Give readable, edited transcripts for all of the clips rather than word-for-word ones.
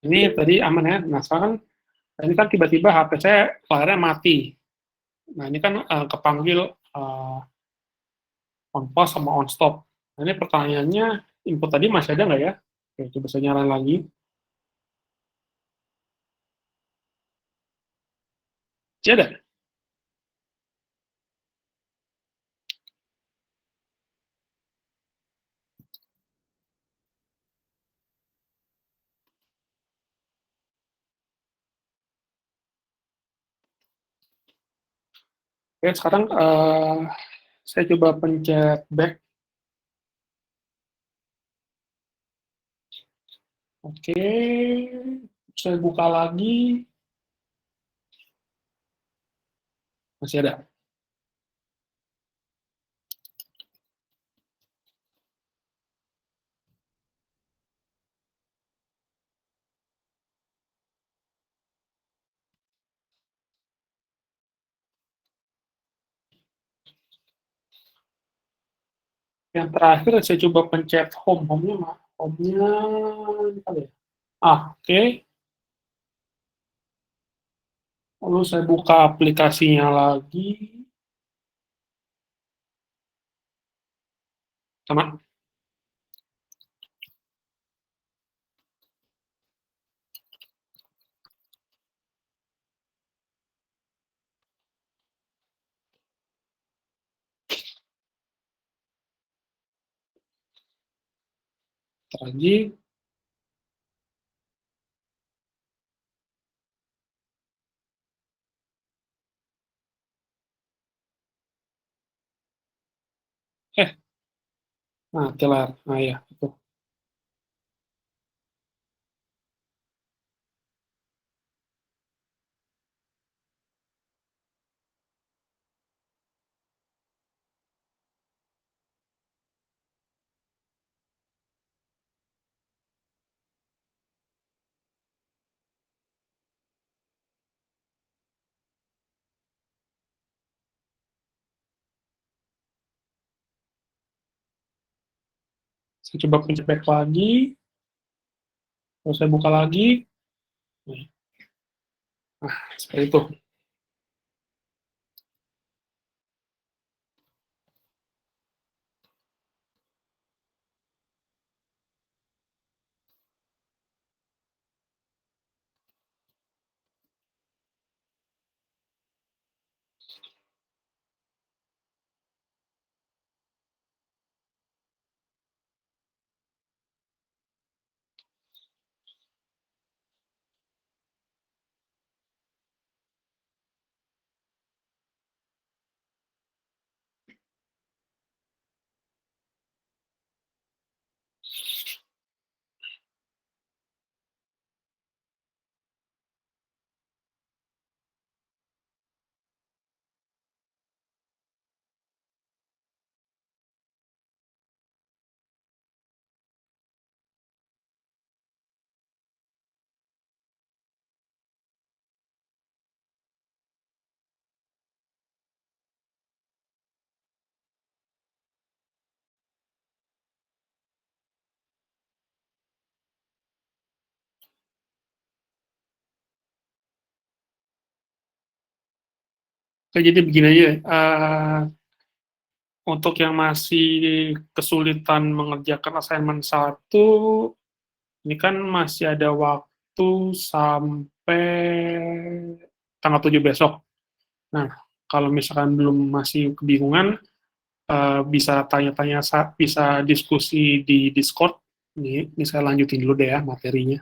Ini tadi aman ya. Nah, sekarang ini kan tiba-tiba HP saya layarnya mati. Nah, ini kan kepanggil on pause sama on stop. Nah, ini pertanyaannya, input tadi masih ada nggak ya? Oke, coba saya nyalain lagi. Masih ada. Oke, sekarang saya coba pencet back. Oke, saya buka lagi. Masih ada. Yang terakhir saya coba pencet home. Home-nya mah. Home-nya apa ya? Oke. Lalu saya buka aplikasinya lagi. Sama lagi. Eh, nah, kelar. Nah, ya, itu. Saya coba pencet back lagi. Terus saya buka lagi. Nah, seperti itu. Oke, jadi begini aja. Untuk yang masih kesulitan mengerjakan assignment satu, ini kan masih ada waktu sampai tanggal 7 besok. Nah, kalau misalkan belum masih kebingungan, bisa tanya-tanya, bisa diskusi di Discord. Ini saya lanjutin dulu deh ya materinya.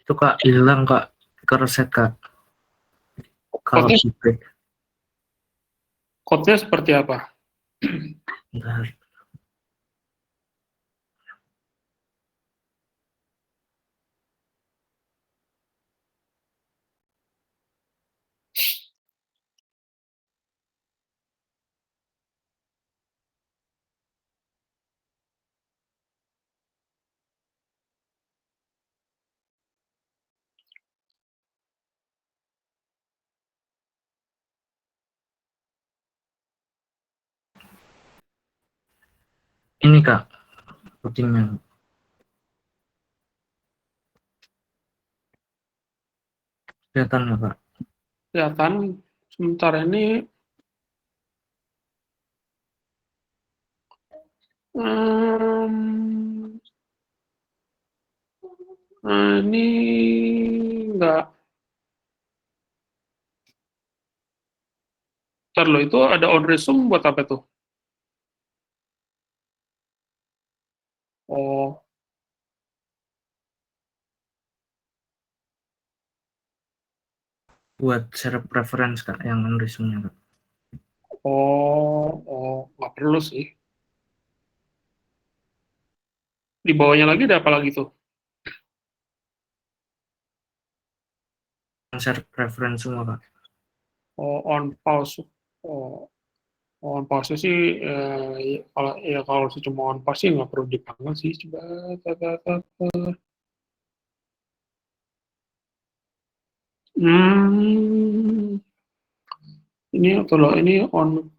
Itu Kak, hilang Kak, kereset Kak, kalau Code-nya, feedback. code-nya seperti apa? Bentar. Ini Kak, routingnya. Kelihatan nggak Kak? Kelihatan sebentar ini em, ini enggak. Ntar lo itu ada on resume buat apa tuh? Oh, Buat share preference Kak, yang resume-nya Kak. nggak perlu sih. Di bawahnya lagi ada apa lagi tuh? Yang share preference semua Kak. Oh, on pause. Oh, on pause sih, kalau cuma on pause sih nggak perlu dipanggil sih. Coba, tata, tata. Hmm, ini atau loh, ini on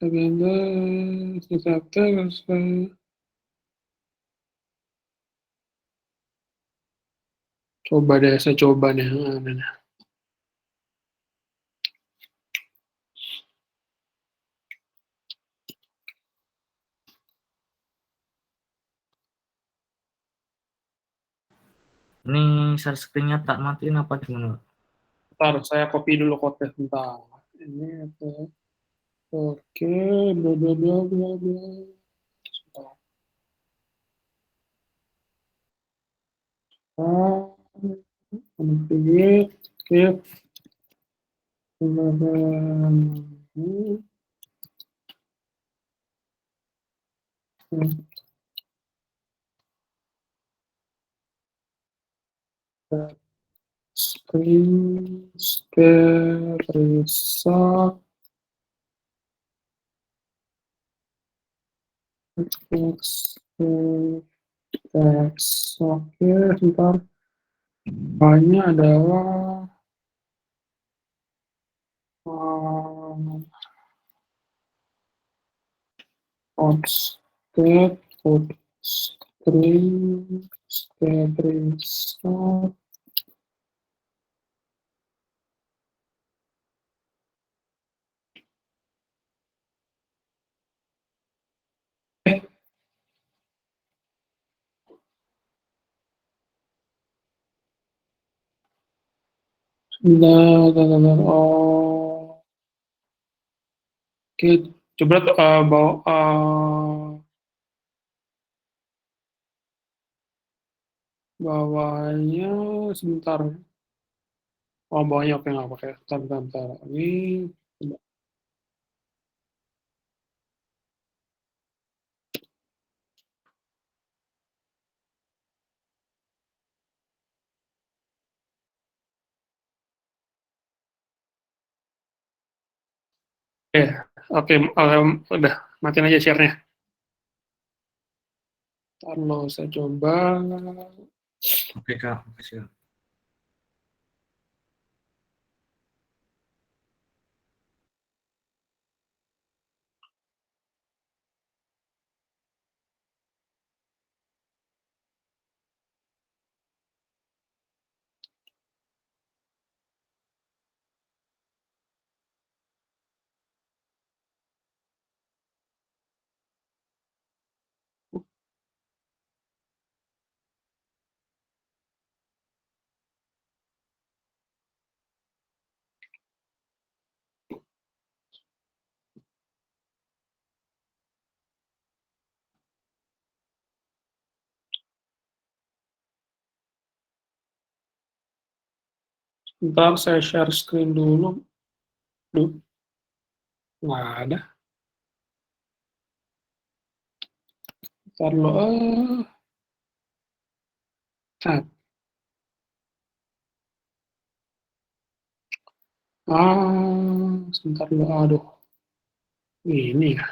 agenda, tata, coba deh, saya coba deh. Nah. Ini share screen-nya tak matiin apa gimana Kak? Ntar saya copy dulu code sebentar. Ini apa? Oke, bla bla bla bla bla. Sebentar. Ah, create, create, screen, share, result, text, text. Oke, sebentar. Hanya adalah um, outstate, string, state result. Bentar, bentar, bentar. Oh, oke. Coba bawa bawahnya sebentar. Oh, bawahnya oke nggak pakai. Bentar, bentar, bentar. Ini coba. Oke, oke. Udah matiin aja share-nya. Ntar lo saya coba. Oke Kak, oke siap. Ntar saya share screen dulu. Duh, nggak ada. Ntar lo, chat. Sebentar lo, aduh. Ini ya.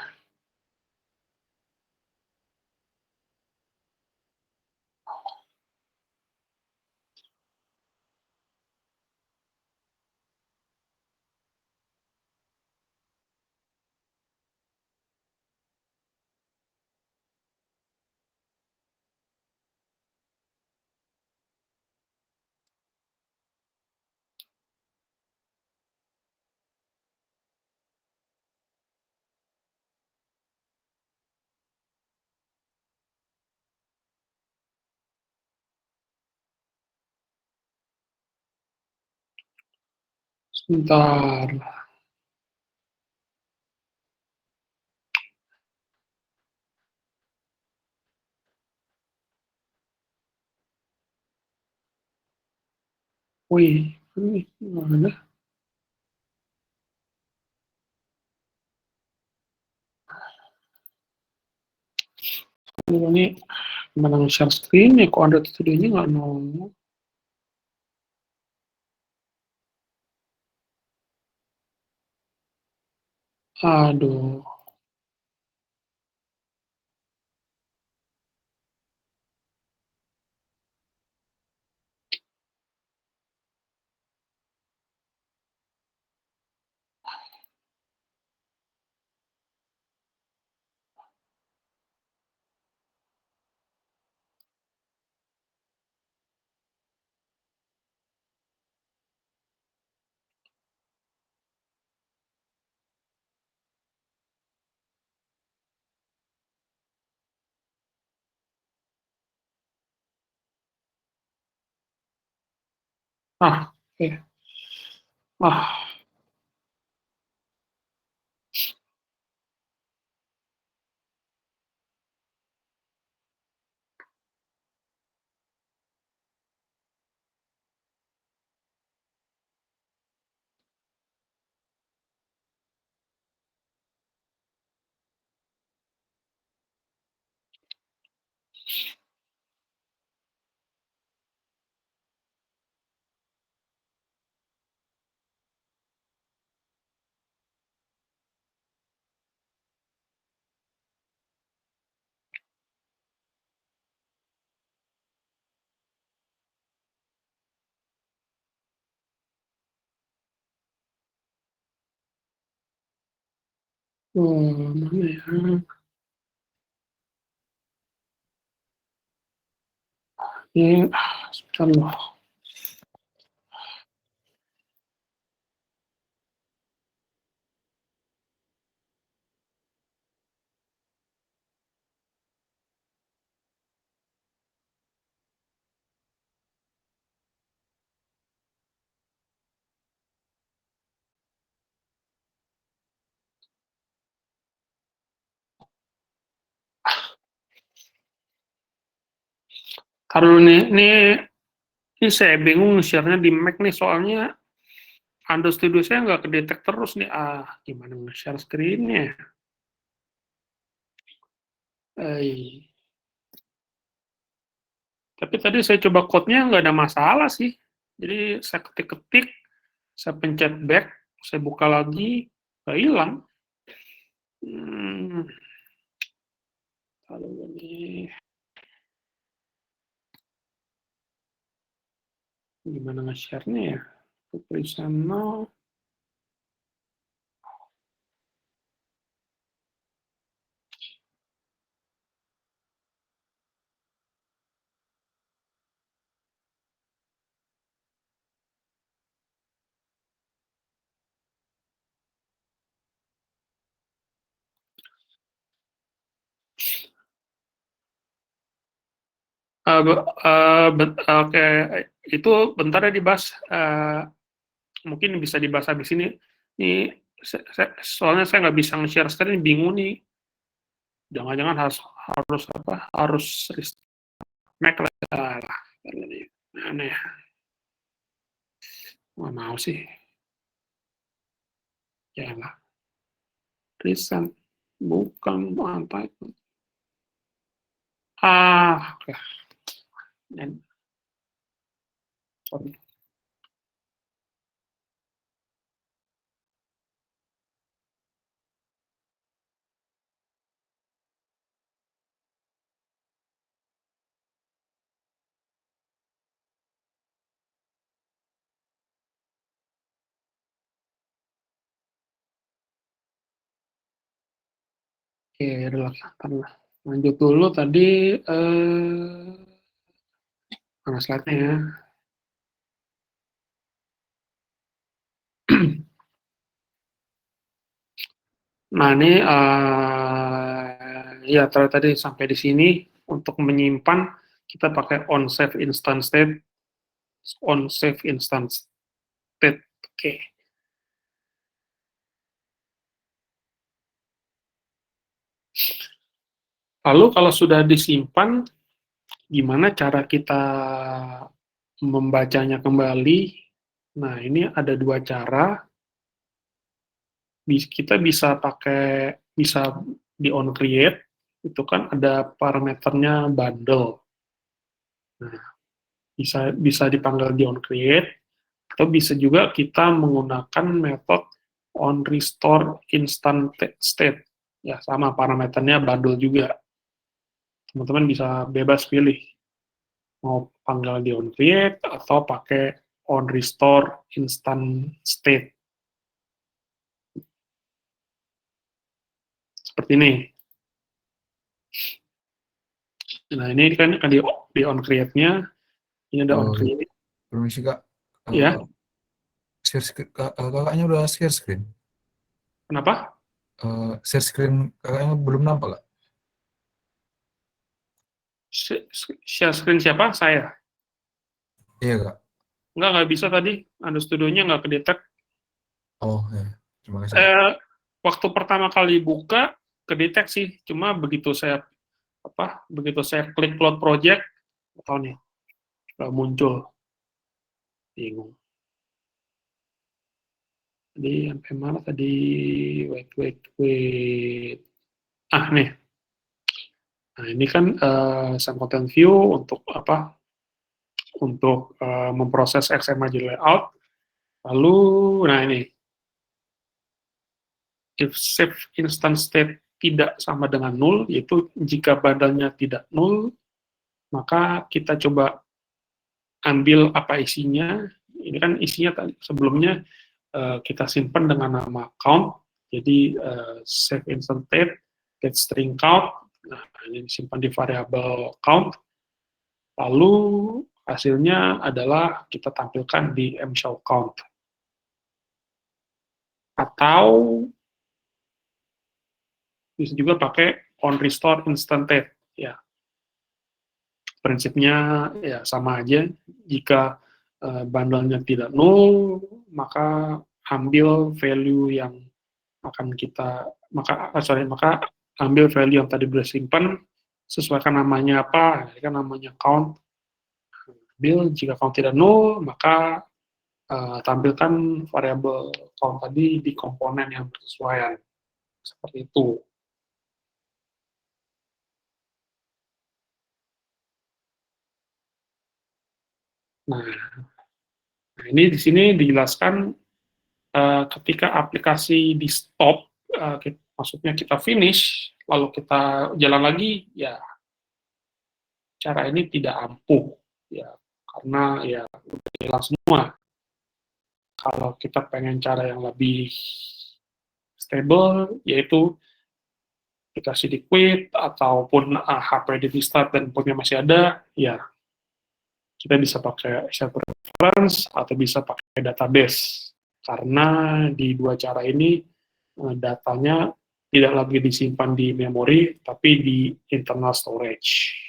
Sebentar. Wih, ini mana? Ini gimana nge-share screen ya? Kok Android Studio-nya nggak nongol? Aduh. Oke. Ah, mana ya? Ini, sebentar loh. Taruh ini saya bingung share-nya di Mac nih, soalnya Android Studio saya nggak kedetek terus nih. Gimana nge-share screen-nya? Eh, tapi tadi saya coba code-nya nggak ada masalah sih. Jadi saya ketik-ketik, saya pencet back, saya buka lagi, nggak hilang. Hmm, kalau ini gimana nge-share-nya ya? Sana. Oke, itu bentar ya dibahas. Mungkin bisa dibahas habis ini. Ini soalnya saya nggak bisa nge-share screen, bingung nih. Jangan-jangan harus apa? Harus restart Mac lah. Mana ya? Nggak mau sih. Ya lah. Recent. Bukan apa itu. Oke. Sorry. Oke, udah lanjut dulu tadi mana slide-nya ya. Nah, ini ya tadi sampai di sini untuk menyimpan kita pakai on save instance state. Oke. Lalu kalau sudah disimpan, gimana cara kita membacanya kembali? Nah, ini ada dua cara. Kita bisa di on create, itu kan ada parameternya bundle. Nah, bisa dipanggil di on create, atau bisa juga kita menggunakan metode on restore instant state. Ya, sama parameternya bundle juga. Teman-teman bisa bebas pilih mau panggil di on create atau pakai on restore instant state. Seperti ini. Nah, ini kan di on create-nya, ini ada on create. Permisi Kak, Ya, kakaknya udah share screen. kenapa? Share screen kakaknya belum nampak Kak? Share screen siapa? Saya. Iya Kak. Nggak bisa tadi. Anda studionya nggak kedetek. Oh ya, terima kasih. Waktu pertama kali buka, kedetek sih. Cuma begitu saya klik cloud project, tahu nih, nggak muncul. Bingung. Tadi sampai mana tadi? Wait. Nih. Nah, ini kan some content view untuk untuk memproses XML layout. Lalu, nah ini, if save instance state tidak sama dengan nol, yaitu jika bundle-nya tidak nol, maka kita coba ambil apa isinya. Ini kan isinya tadi sebelumnya kita simpan dengan nama count, jadi save instance state, get string count, nah ini disimpan di variabel count, lalu hasilnya adalah kita tampilkan di mshow count. Atau bisa juga pakai on restore instant state, ya. Prinsipnya ya sama aja. Jika bundle-nya tidak nol, maka ambil value yang maka ambil value yang tadi sudah simpan, sesuaikan namanya apa, kan namanya count. Ambil, jika count tidak nol, maka tampilkan variabel count tadi di komponen yang bersesuaian. Seperti itu. Nah, ini di sini dijelaskan ketika aplikasi di stop, maksudnya kita finish, lalu kita jalan lagi, ya cara ini tidak ampuh, ya karena ya udah hilang semua. Kalau kita pengen cara yang lebih stable, yaitu aplikasi di quit ataupun HP di restart dan punya masih ada, ya kita bisa pakai set reference atau bisa pakai database. Karena di dua cara ini datanya tidak lagi disimpan di memori, tapi di internal storage.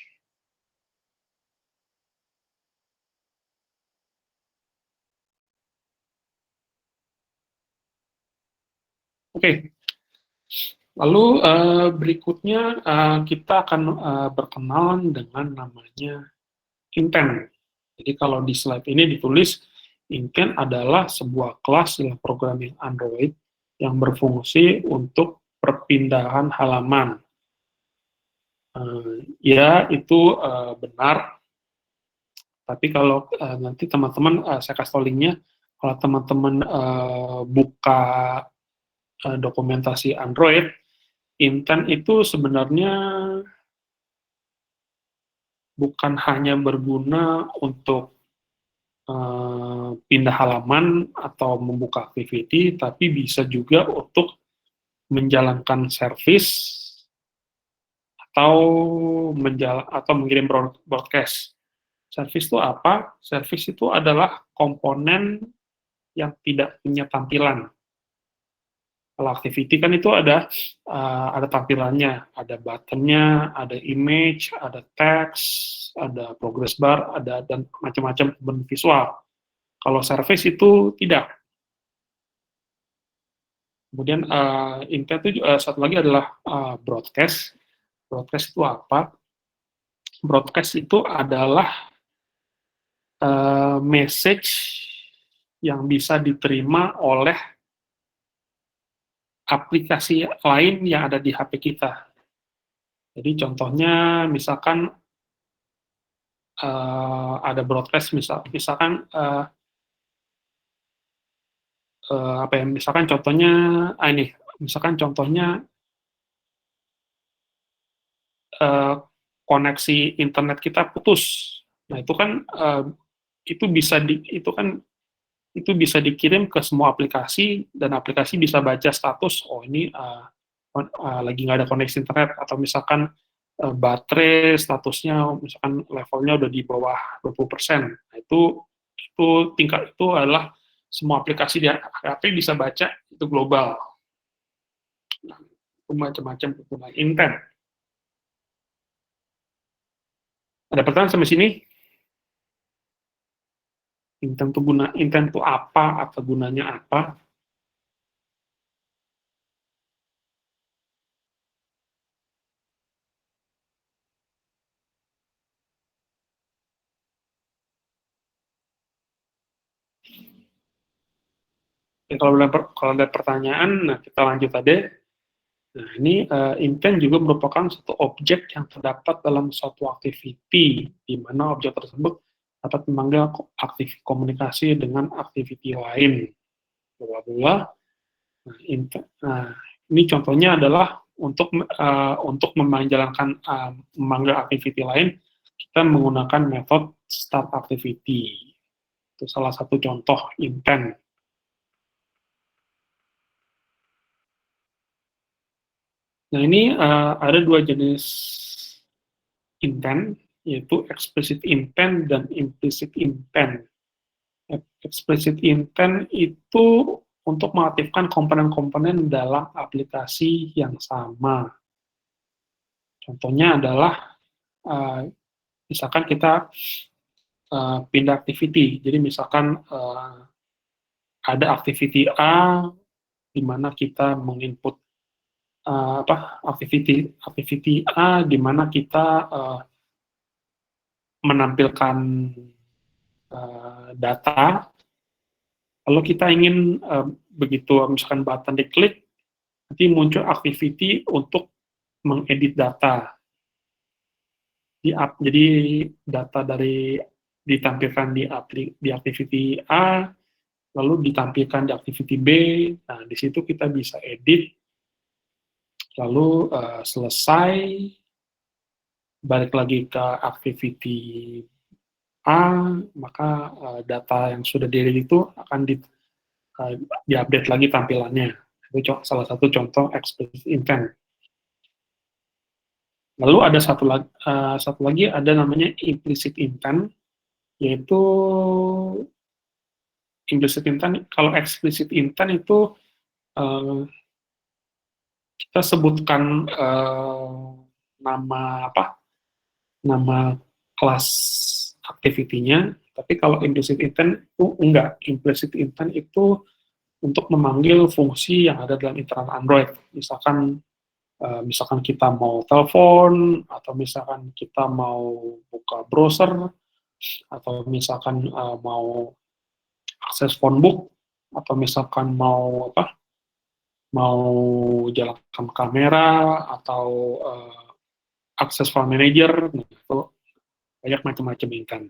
Oke. Lalu berikutnya kita akan berkenalan dengan namanya intent. Jadi kalau di slide ini ditulis Intent adalah sebuah kelas dalam programming Android yang berfungsi untuk perpindahan halaman. Ya, itu benar. Tapi kalau nanti teman-teman, saya kasih tau linknya, kalau teman-teman buka dokumentasi Android, intent itu sebenarnya bukan hanya berguna untuk pindah halaman atau membuka activity, tapi bisa juga untuk menjalankan service atau mengirim broadcast. Service itu apa? Service itu adalah komponen yang tidak punya tampilan. Kalau activity kan itu ada tampilannya, ada buttonnya, ada image, ada text, ada progress bar, ada dan macam-macam komponen visual. Kalau service itu tidak. Kemudian intent itu satu lagi adalah broadcast. Broadcast itu apa? Broadcast itu adalah message yang bisa diterima oleh aplikasi lain yang ada di HP kita. Jadi contohnya misalkan ada broadcast, misalkan apa ya? Misalkan contohnya ini, misalkan contohnya koneksi internet kita putus. Nah itu kan itu bisa dikirim ke semua aplikasi dan aplikasi bisa baca status, oh ini lagi nggak ada koneksi internet, atau misalkan baterai statusnya misalkan levelnya udah di bawah 20%. Nah, itu tingkat itu adalah semua aplikasi di HP bisa baca, itu global. Nah, itu macam-macam kegunaan intent. Ada pertanyaan sampai sini? Intent itu apa atau gunanya apa? Ya, kalau ada pertanyaan, nah kita lanjut aja. Nah, ini intent juga merupakan satu objek yang terdapat dalam suatu activity, di mana objek tersebut dapat memanggil komunikasi dengan activity lain. Bla. Nah, ini contohnya adalah untuk memanggil activity lain, kita menggunakan metode start activity. Itu salah satu contoh intent. Nah, ini ada dua jenis intent, yaitu explicit intent dan implicit intent. Explicit intent itu untuk mengaktifkan komponen-komponen dalam aplikasi yang sama. Contohnya adalah, misalkan kita pindah activity. Jadi misalkan ada activity A, di mana kita menginput activity A di mana kita menampilkan data, lalu kita ingin begitu misalkan button diklik, nanti muncul activity untuk mengedit data. Jadi data ditampilkan di activity A, lalu ditampilkan di activity B. Nah, di situ kita bisa edit, lalu selesai, balik lagi ke activity A, maka data yang sudah di-edit itu akan diupdate lagi tampilannya. Itu salah satu contoh explicit intent. Lalu ada satu lagi ada namanya implicit intent, yaitu implicit intent. Kalau explicit intent itu kita sebutkan nama kelas activity-nya, tapi kalau implicit intent itu enggak. Implicit intent itu untuk memanggil fungsi yang ada dalam internal Android. Misalkan kita mau telepon, atau misalkan kita mau buka browser, atau misalkan mau akses phonebook atau misalkan mau mau jalankan kamera atau akses file manager, nah, itu banyak macam-macam kan.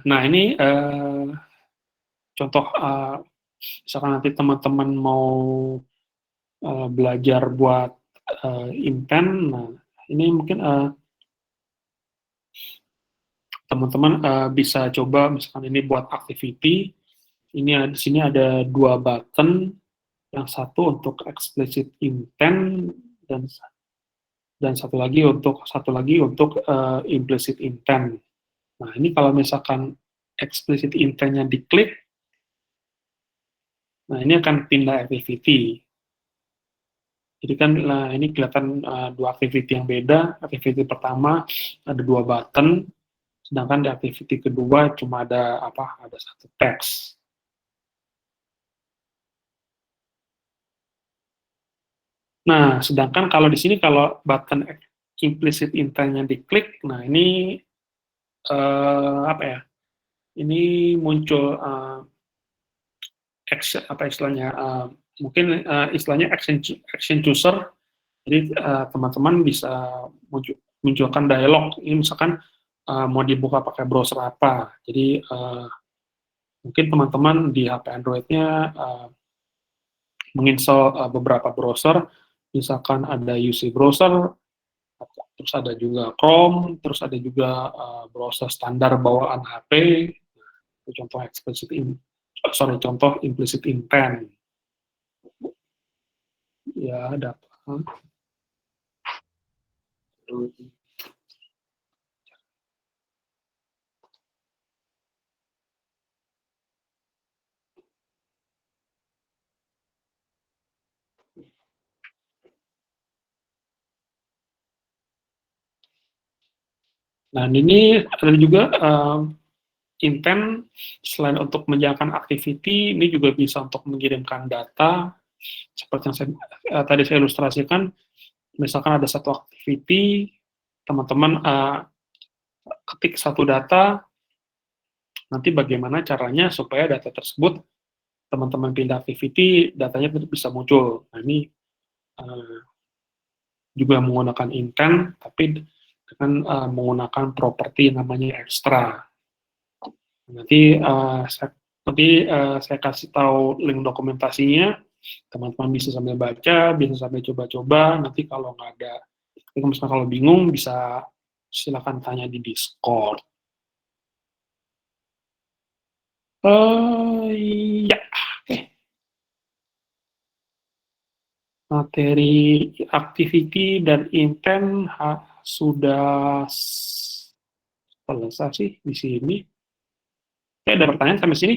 Nah ini contoh misalkan nanti teman-teman mau belajar buat intent, nah ini mungkin teman-teman bisa coba misalkan ini buat activity, di sini ada 2 button, yang satu untuk explicit intent dan satu lagi untuk implicit intent. Nah ini kalau misalkan explicit intent-nya diklik, nah ini akan pindah activity. Jadi kan ini kelihatan 2 activity yang beda. Activity pertama ada 2 button, sedangkan di activity kedua cuma ada satu teks. Nah, sedangkan kalau di sini kalau button implicit intent-nya diklik, nah ini Ini muncul istilahnya? Mungkin istilahnya action chooser. Jadi teman-teman bisa munculkan dialog. Ini misalkan mau dibuka pakai browser apa. Jadi mungkin teman-teman di HP Android-nya menginstal beberapa browser, misalkan ada UC browser, terus ada juga Chrome, terus ada juga browser standar bawaan HP, itu contoh implicit intent. Ya, dapat. Nah, ini ada juga intent, selain untuk menjalankan activity, ini juga bisa untuk mengirimkan data, seperti yang tadi saya ilustrasikan, misalkan ada satu activity, teman-teman ketik satu data, nanti bagaimana caranya supaya data tersebut, teman-teman pindah activity, datanya bisa muncul. Nah, ini juga menggunakan intent, tapi dengan menggunakan properti namanya extra. Nanti saya kasih tahu link dokumentasinya, teman-teman bisa sambil baca, bisa sambil coba-coba. Nanti kalau nggak ada, misalnya kalau bingung bisa silakan tanya di Discord. Ya, oke. Materi activity dan intent sudah selesai sih di sini. Ada pertanyaan sampai sini?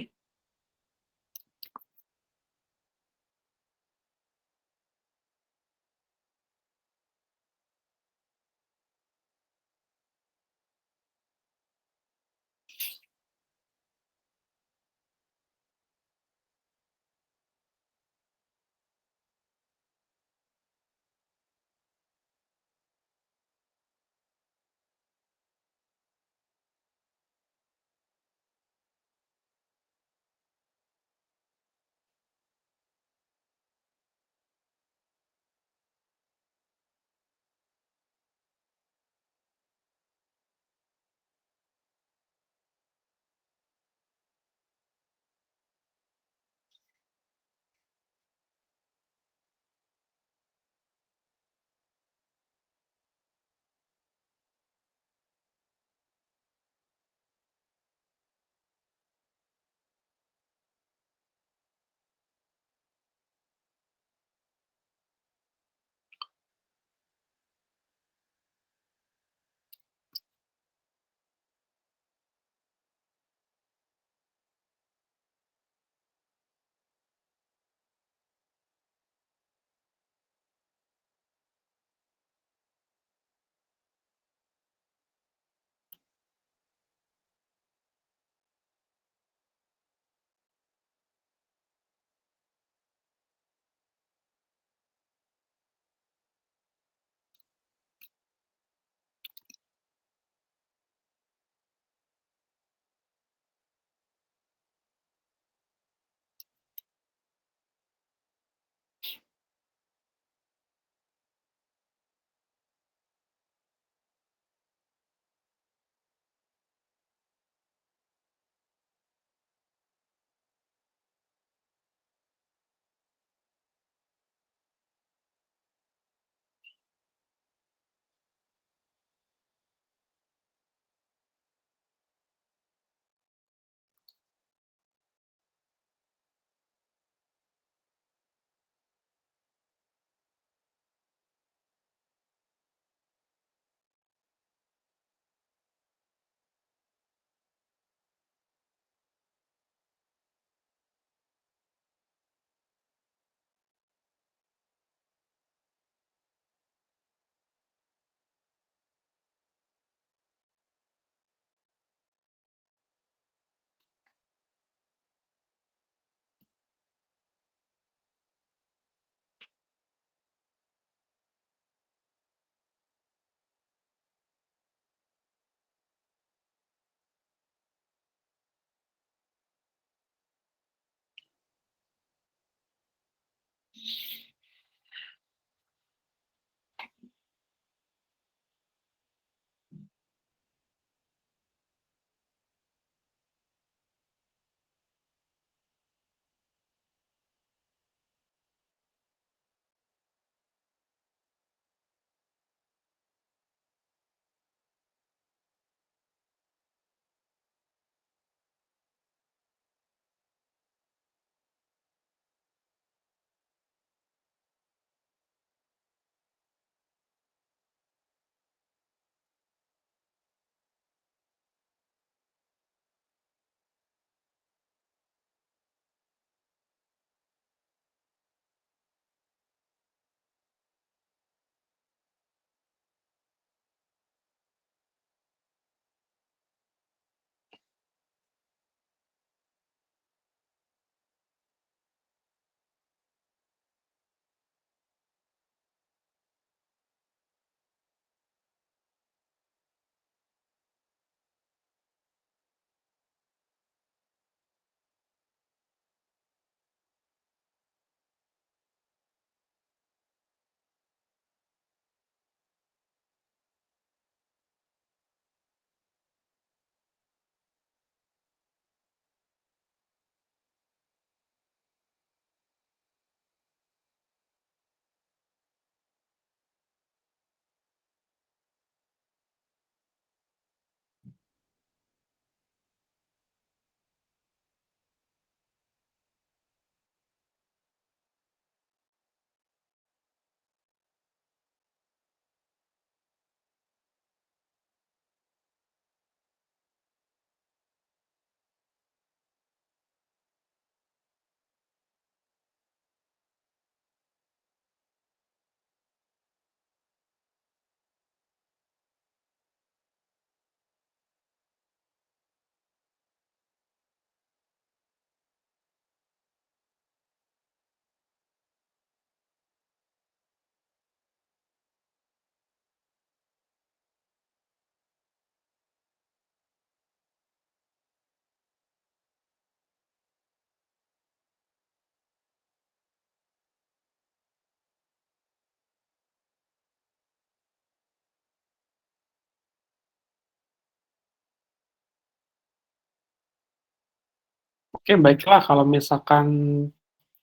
Oke, baiklah kalau misalkan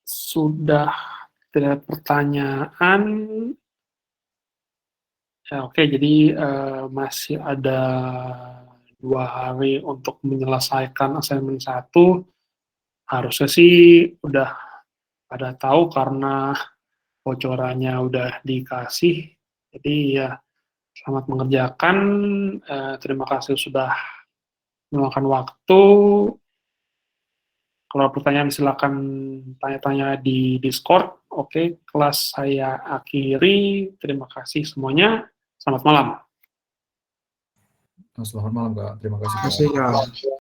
sudah tidak ada pertanyaan, ya oke, jadi masih ada 2 hari untuk menyelesaikan assignment 1. Harusnya sih udah pada tahu karena bocorannya udah dikasih. Jadi ya selamat mengerjakan, terima kasih sudah meluangkan waktu. Kalau pertanyaan silakan tanya-tanya di Discord. Oke, kelas saya akhiri. Terima kasih semuanya. Selamat malam. Selamat malam Kak, terima kasih Kak. Masih, Kak.